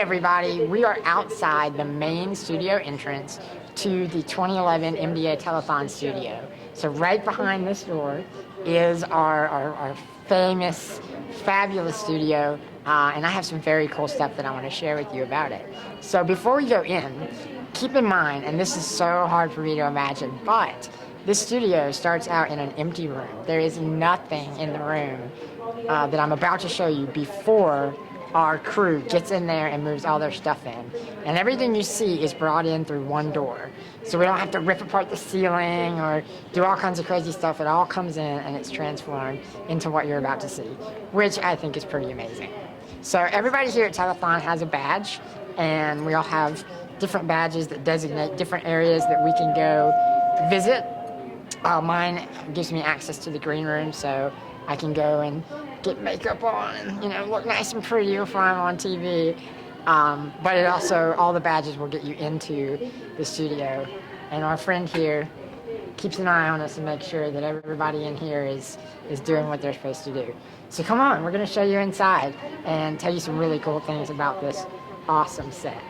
everybody, we are outside the main studio entrance to the 2011 MDA Telethon studio. So right behind this door is our famous, fabulous studio, and I have some very cool stuff that I want to share with you about it. So before we go in, keep in mind, and this is so hard for me to imagine, but this studio starts out in an empty room. There is nothing in the room that I'm about to show you before our crew gets in there and moves all their stuff in. And everything you see is brought in through one door. So we don't have to rip apart the ceiling or do all kinds of crazy stuff. It all comes in and it's transformed into what you're about to see, which I think is pretty amazing. So everybody here at Telethon has a badge, and we all have different badges that designate different areas that we can go visit. Mine gives me access to the green room, so I can go and get makeup on and, look nice and pretty before I'm on TV. But it also, all the badges will get you into the studio. And our friend here keeps an eye on us and makes sure that everybody in here is doing what they're supposed to do. So come on, we're going to show you inside and tell you some really cool things about this awesome set.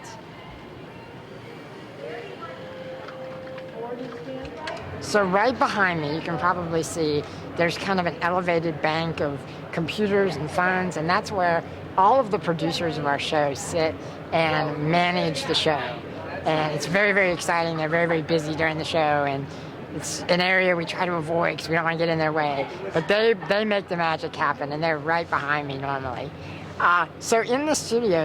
So right behind me, you can probably see there's kind of an elevated bank of computers and phones, and that's where all of the producers of our show sit and manage the show. And it's very, very exciting. They're very, very busy during the show, and it's an area we try to avoid because we don't want to get in their way. But they make the magic happen, and they're right behind me normally. So in the studio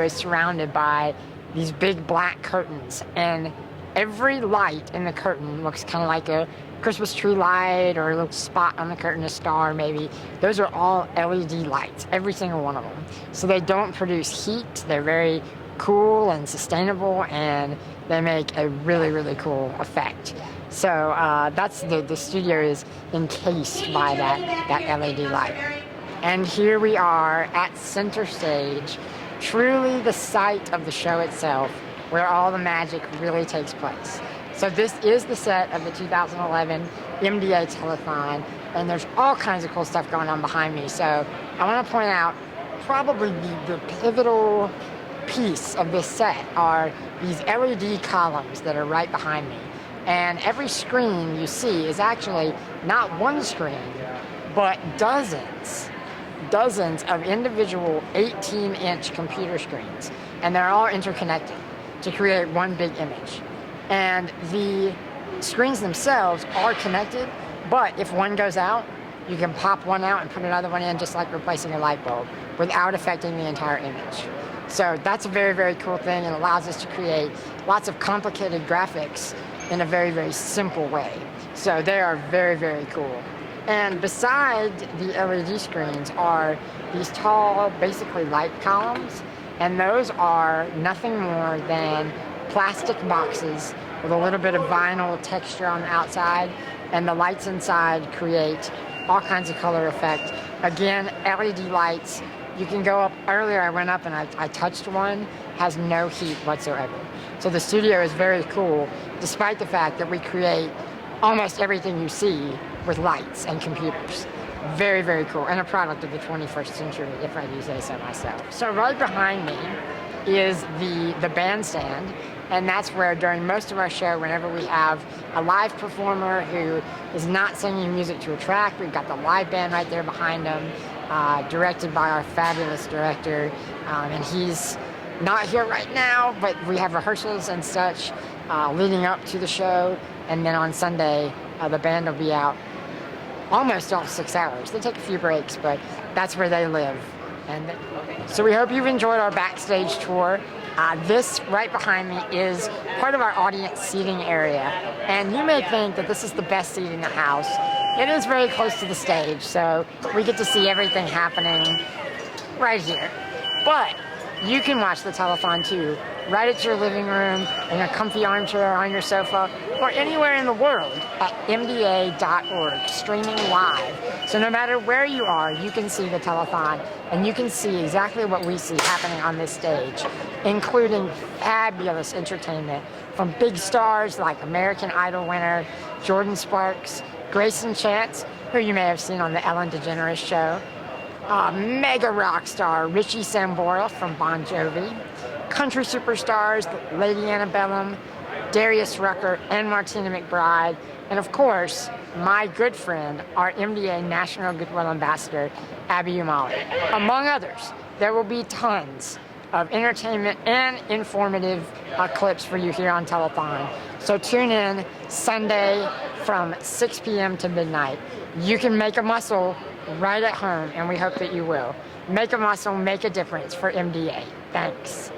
is surrounded by these big black curtains, and every light in the curtain looks kind of like a Christmas tree light or a little spot on the curtain, a star maybe. Those are all LED lights, every single one of them. So they don't produce heat. They're very cool and sustainable, and they make a really, really cool effect. So that's the studio is encased by that LED light. And here we are at center stage, truly the site of the show itself, where all the magic really takes place. So this is the set of the 2011 MDA Telethon, and there's all kinds of cool stuff going on behind me. So I want to point out probably the pivotal piece of this set are these LED columns that are right behind me. And every screen you see is actually not one screen, but dozens of individual 18-inch computer screens, and they're all interconnected to create one big image. And the screens themselves are connected, but if one goes out, you can pop one out and put another one in, just like replacing a light bulb, without affecting the entire image. So that's a very, very cool thing, and allows us to create lots of complicated graphics in a very, very simple way. So they are very, very cool. And beside the LED screens are these tall, basically light columns, and those are nothing more than plastic boxes with a little bit of vinyl texture on the outside, and the lights inside create all kinds of color effect. Again, LED lights. You can go up. Earlier I went up and I touched one, has no heat whatsoever. So the studio is very cool, despite the fact that we create almost everything you see with lights and computers. Very, very cool, and a product of the 21st century, if I do say so myself. So right behind me is the bandstand, and that's where during most of our show, whenever we have a live performer who is not singing music to a track, we've got the live band right there behind them, directed by our fabulous director, and he's not here right now, but we have rehearsals and such leading up to the show, and then on Sunday, the band will be out almost all 6 hours. They take a few breaks, but that's where they live. And so we hope you've enjoyed our backstage tour. This right behind me is part of our audience seating area, and you may think that this is the best seat in the house. It is very close to the stage, so we get to see everything happening right here. But you can watch the telethon too, right at your living room, in a comfy armchair on your sofa, or anywhere in the world at MDA.org, streaming live. So no matter where you are, you can see the telethon, and you can see exactly what we see happening on this stage, including fabulous entertainment from big stars like American Idol winner Jordan Sparks, Grayson Chance, who you may have seen on the Ellen DeGeneres show, mega rock star Richie Sambora from Bon Jovi, country superstars, Lady Antebellum, Darius Rucker, and Martina McBride, and of course, my good friend, our MDA National Goodwill Ambassador, Abby Umali. Among others, there will be tons of entertainment and informative clips for you here on Telethon. So tune in Sunday from 6 p.m. to midnight. You can make a muscle right at home, and we hope that you will. Make a muscle, make a difference for MDA. Thanks.